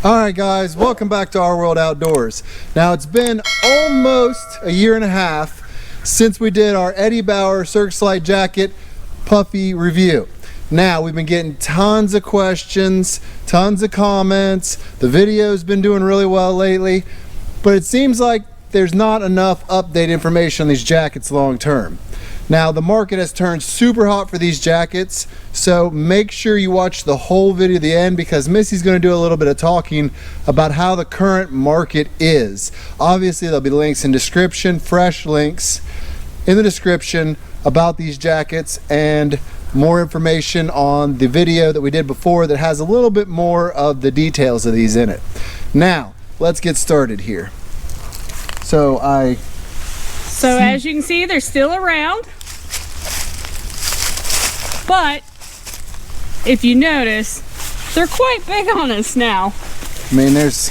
Alright guys, welcome back to Our World Outdoors. Now it's been almost a year and a half since we did our Bauer Cirruslite jacket puffy review. Now we've been getting tons of questions, tons of comments. The video's been doing really well lately, but it seems like there's not enough update information on these jackets long term. Now the market has turned super hot for these jackets, so make sure you watch the whole video to the end because Missy's going to do a little bit of talking about how the current market is. Obviously there'll be links in description, fresh links in the description about these jackets and more information on the video that we did before that has a little bit more of the details of these in it. Now let's get started here. So as you can see, they're still around, but if you notice, they're quite big on us now. I mean, there's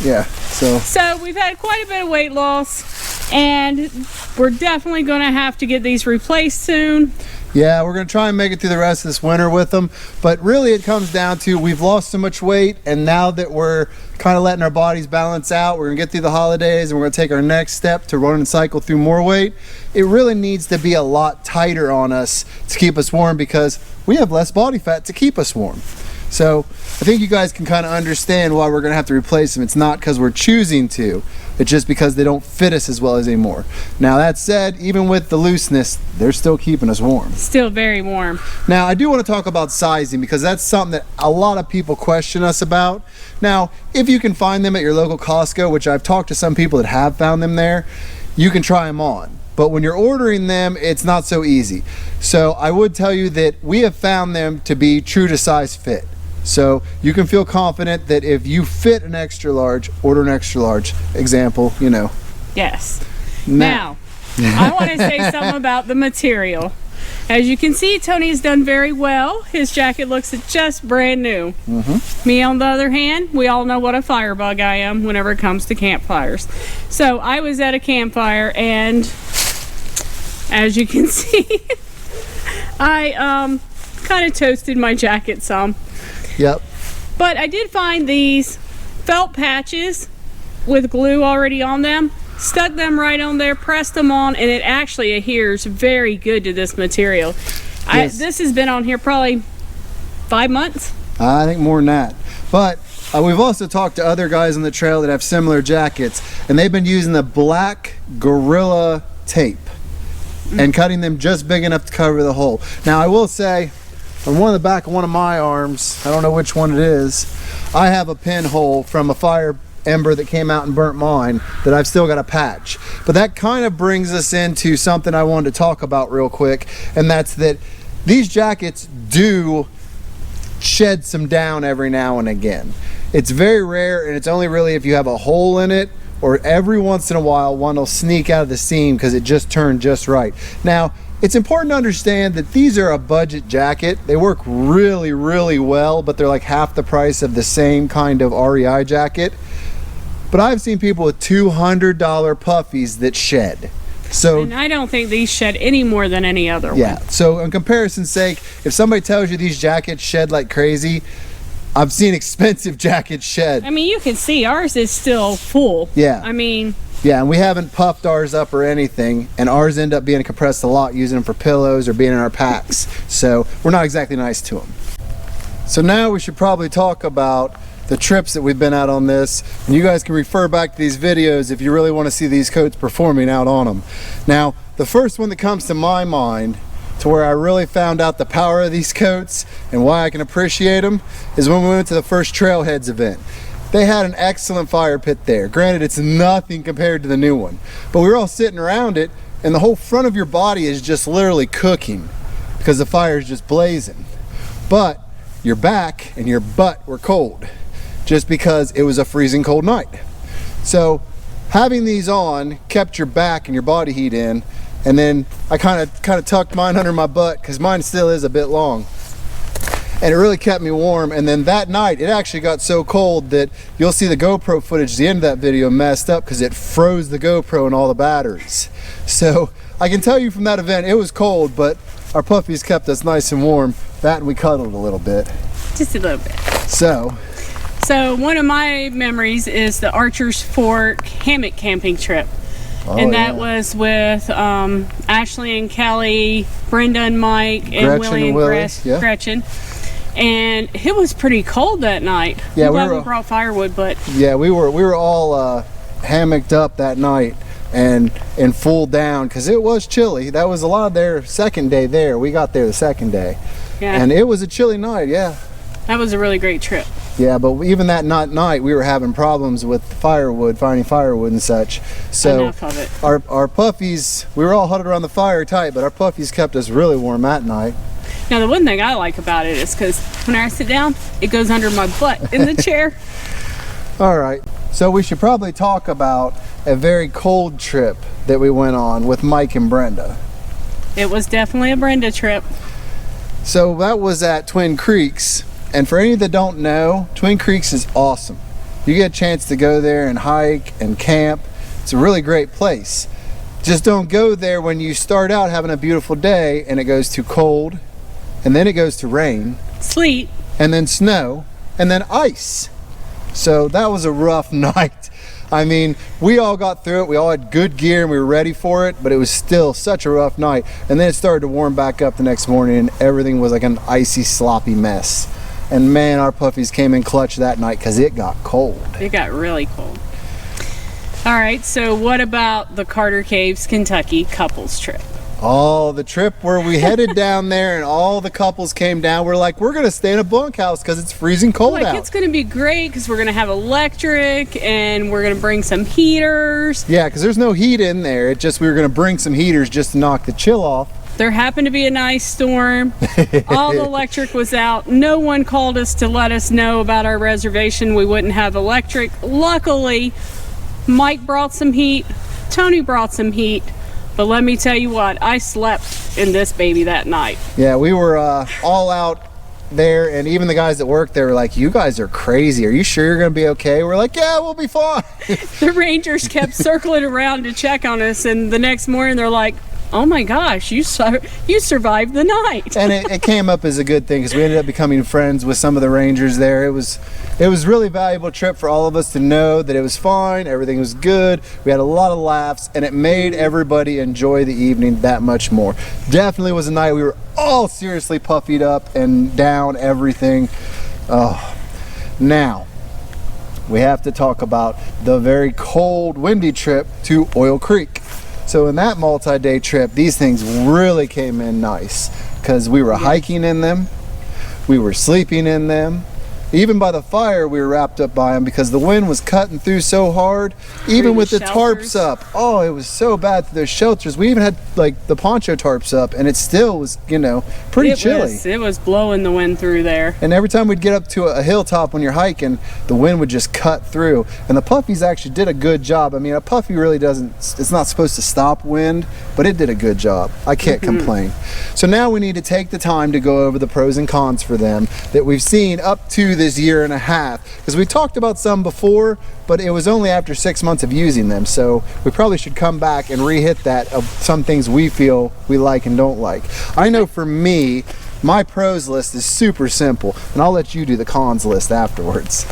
yeah, so we've had quite a bit of weight loss, and we're definitely going to have to get these replaced soon. Yeah, we're going to try and make it through the rest of this winter with them, but really it comes down to we've lost so much weight, and now that we're kind of letting our bodies balance out, we're going to get through the holidays and we're going to take our next step to run and cycle through more weight. It really needs to be a lot tighter on us to keep us warm because we have less body fat to keep us warm. So I think you guys can kind of understand why we're going to have to replace them. It's not because we're choosing to, it's just because they don't fit us as well as anymore. Now that said, even with the looseness, they're still keeping us warm. Still very warm. Now I do want to talk about sizing because that's something that a lot of people question us about. Now if you can find them at your local Costco, which I've talked to some people that have found them there, you can try them on. But when you're ordering them, it's not so easy. So I would tell you that we have found them to be true to size fit. So you can feel confident that if you fit an extra large, order an extra large. Example, you know. Yes. Now I want to say something about the material. As you can see, Tony's done very well. His jacket looks just brand new. Me, on the other hand, we all know what a firebug I am whenever it comes to campfires. So I was at a campfire, and as you can see, I kind of toasted my jacket some. Yep. But I did find these felt patches with glue already on them. Stuck them right on there, pressed them on, and it actually adheres very good to this material. Yes. This has been on here probably 5 months. I think more than that. But we've also talked to other guys on the trail that have similar jackets, and they've been using the black Gorilla tape and cutting them just big enough to cover the hole. Now I will say, on one of the back of one of my arms, I don't know which one it is, I have a pinhole from a fire ember that came out and burnt mine that I've still got a patch. But that kind of brings us into something I wanted to talk about real quick, and that's that these jackets do shed some down every now and again. It's very rare, and it's only really if you have a hole in it, or every once in a while one will sneak out of the seam because it just turned just right. Now it's important to understand that these are a budget jacket. They work really, really well, but they're like half the price of the same kind of REI jacket. But I've seen people with $200 puffies that shed. So, and I don't think these shed any more than any other one. Yeah, so in comparison's sake, if somebody tells you these jackets shed like crazy, I've seen expensive jackets shed. I mean, you can see ours is still full. Yeah. I mean, yeah, and we haven't puffed ours up or anything, and ours end up being compressed a lot using them for pillows or being in our packs. So we're not exactly nice to them. So now we should probably talk about the trips that we've been out on this, and you guys can refer back to these videos if you really want to see these coats performing out on them. Now, the first one that comes to my mind to where I really found out the power of these coats and why I can appreciate them is when we went to the first Trailheads event. They had an excellent fire pit there. Granted, it's nothing compared to the new one, but we were all sitting around it, and the whole front of your body is just literally cooking because the fire is just blazing. But your back and your butt were cold just because it was a freezing cold night. So having these on kept your back and your body heat in, and then I kind of tucked mine under my butt because mine still is a bit long. And it really kept me warm. And then that night it actually got so cold that you'll see the GoPro footage at the end of that video messed up because it froze the GoPro and all the batteries. So I can tell you from that event it was cold, but our puffies kept us nice and warm. That and we cuddled a little bit. Just a little bit. So one of my memories is the Archer's Fork hammock camping trip. And that was with Ashley and Kelly, Brenda and Mike, and Willie and Gretchen. And it was pretty cold that night. Yeah, we brought firewood, but yeah, we were all hammocked up that night and full down because it was chilly. That was a lot of their second day there. We got there the second day, and it was a chilly night. Yeah, that was a really great trip. Yeah, but even that night we were having problems with firewood, finding firewood and such. So enough of it. Our puppies, we were all huddled around the fire tight, but our puppies kept us really warm that night. Now the one thing I like about it is because when I sit down, it goes under my butt in the chair. All right, so we should probably talk about a very cold trip that we went on with Mike and Brenda. It was definitely a Brenda trip. So that was at Twin Creeks. And for any that don't know, Twin Creeks is awesome. You get a chance to go there and hike and camp. It's a really great place. Just don't go there when you start out having a beautiful day and it goes too cold, and then it goes to rain, sleet, and then snow, and then ice. So that was a rough night. I mean, we all got through it. We all had good gear and we were ready for it, but it was still such a rough night. And then it started to warm back up the next morning and everything was like an icy, sloppy mess. And man, our puppies came in clutch that night because it got cold. It got really cold. All right, so what about the Carter Caves, Kentucky couples trip? Oh, the trip where we headed down there and all the couples came down. We're like, we're gonna stay in a bunkhouse because it's freezing cold out. It's gonna be great because we're gonna have electric and we're gonna bring some heaters. Yeah, because there's no heat in there. It just, we were gonna bring some heaters just to knock the chill off. There happened to be a nice storm. All the electric was out. No one called us to let us know about our reservation. We wouldn't have electric. Luckily, Mike brought some heat. Tony brought some heat. But let me tell you what, I slept in this baby that night. Yeah, we were all out there, and even the guys that worked there were like, you guys are crazy. Are you sure you're going to be okay? We're like, yeah, we'll be fine. The Rangers kept circling around to check on us, and the next morning they're like, oh my gosh, you survived the night. And it came up as a good thing because we ended up becoming friends with some of the Rangers there. It was really a valuable trip for all of us to know that it was fine, everything was good, we had a lot of laughs, and it made everybody enjoy the evening that much more. Definitely was a night we were all seriously puffied up and down everything. Now, we have to talk about the very cold, windy trip to Oil Creek. So in that multi-day trip, these things really came in nice because we were hiking in them, we were sleeping in them. Even by the fire, we were wrapped up by them because the wind was cutting through so hard. Even with the tarps up, oh, it was so bad through those shelters. We even had like the poncho tarps up, and it still was, you know, pretty chilly. It was blowing the wind through there. And every time we'd get up to a hilltop when you're hiking, the wind would just cut through. And the puppies actually did a good job. I mean, a puppy really doesn't, it's not supposed to stop wind, but it did a good job. I can't complain. So now we need to take the time to go over the pros and cons for them that we've seen up to this year and a half, because we talked about some before, but it was only after 6 months of using them, so we probably should come back and re-hit that of some things we feel we like and don't like. I know for me, my pros list is super simple, and I'll let you do the cons list afterwards.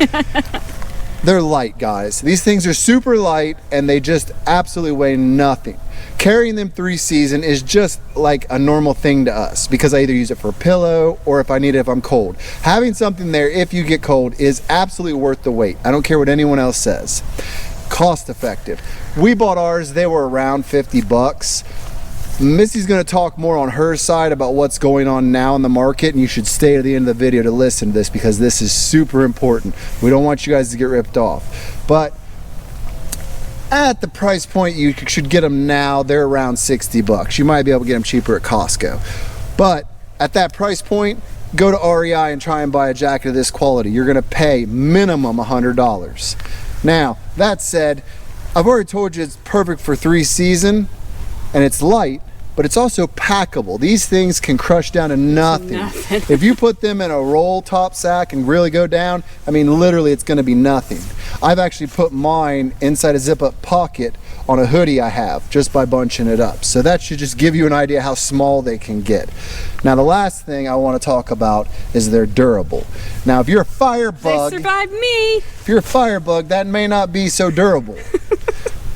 They're light, guys. These things are super light and they just absolutely weigh nothing. Carrying them 3 season is just like a normal thing to us because I either use it for a pillow or if I need it if I'm cold. Having something there if you get cold is absolutely worth the wait. I don't care what anyone else says. Cost effective. We bought ours, they were around 50 bucks. Missy's going to talk more on her side about what's going on now in the market, and you should stay to the end of the video to listen to this because this is super important. We don't want you guys to get ripped off. But at the price point you should get them now, they're around 60 bucks. You might be able to get them cheaper at Costco. But at that price point, go to REI and try and buy a jacket of this quality. You're going to pay minimum $100. Now, that said, I've already told you it's perfect for 3 season, and it's light, but it's also packable. These things can crush down to nothing. If you put them in a roll top sack and really go down, I mean, literally it's gonna be nothing. I've actually put mine inside a zip up pocket on a hoodie I have just by bunching it up. So that should just give you an idea how small they can get. Now the last thing I want to talk about is they're durable. Now if you're a firebug, They survived me. if you're a firebug, that may not be so durable.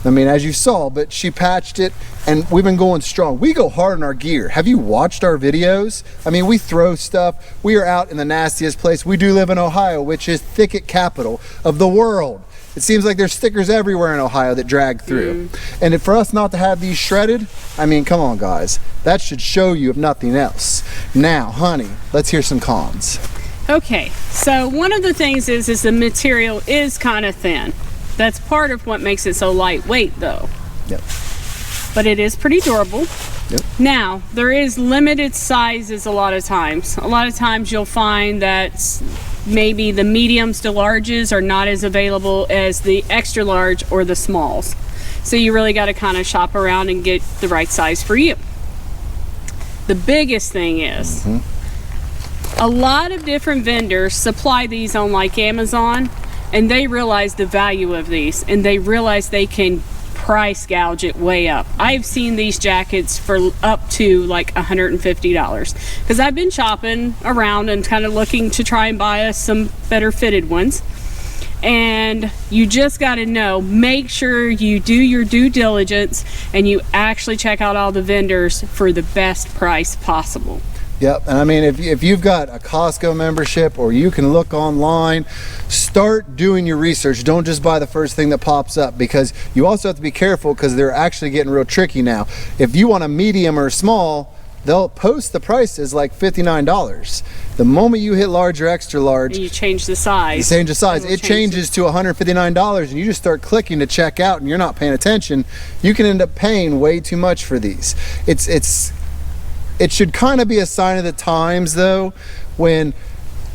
I mean, as you saw, but she patched it and we've been going strong. We go hard on our gear. Have you watched our videos? I mean, we throw stuff. We are out in the nastiest place. We do live in Ohio, which is thicket capital of the world. It seems like there's stickers everywhere in Ohio that drag through. And for us not to have these shredded, I mean, come on guys. That should show you if nothing else. Now, honey, let's hear some cons. Okay, so one of the things is the material is kind of thin. That's part of what makes it so lightweight though. Yep. But it is pretty durable. Yep. Now, there is limited sizes a lot of times. A lot of times you'll find that maybe the mediums to larges are not as available as the extra large or the smalls. So you really got to kind of shop around and get the right size for you. The biggest thing is a lot of different vendors supply these on like Amazon, and they realize the value of these and they realize they can price gouge it way up. I've seen these jackets for up to like $150 because I've been shopping around and kind of looking to try and buy us some better fitted ones. And you just got to know, make sure you do your due diligence and you actually check out all the vendors for the best price possible. Yep, and I mean, if you've got a Costco membership or you can look online, start doing your research. Don't just buy the first thing that pops up, because you also have to be careful because they're actually getting real tricky now. If you want a medium or small, they'll post the prices like $59. The moment you hit large or extra large, and you change the size. It changes to $159 and you just start clicking to check out and you're not paying attention. You can end up paying way too much for these. It should kind of be a sign of the times though, when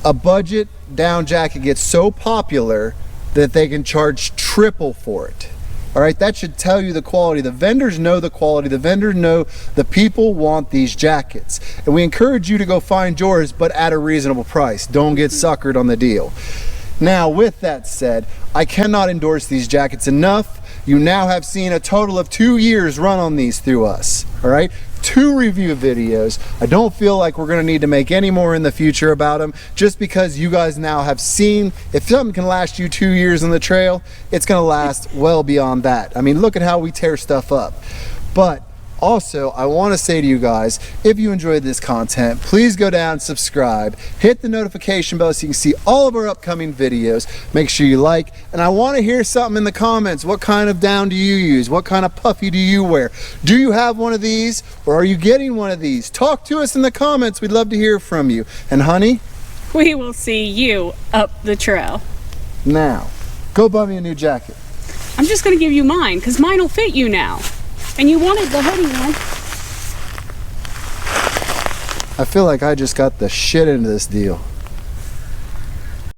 a budget down jacket gets so popular that they can charge triple for it. All right, that should tell you the quality. The vendors know the quality. The vendors know the people want these jackets. And we encourage you to go find yours, but at a reasonable price. Don't get suckered on the deal. Now, with that said, I cannot endorse these jackets enough. You now have seen a total of 2 years run on these through us, all right? 2 review videos. I don't feel like we're gonna need to make any more in the future about them, just because you guys now have seen if something can last you 2 years on the trail, it's gonna last well beyond that. I mean, look at how we tear stuff up. But also, I want to say to you guys, if you enjoyed this content, please go down, subscribe, hit the notification bell so you can see all of our upcoming videos. Make sure you like, and I want to hear something in the comments. What kind of down do you use? What kind of puffy do you wear? Do you have one of these, or are you getting one of these? Talk to us in the comments. We'd love to hear from you. And honey, We will see you up the trail. now, go buy me a new jacket. I'm just going to give you mine because mine will fit you now. And you wanted the hoodie one. I feel like I just got the shit into this deal.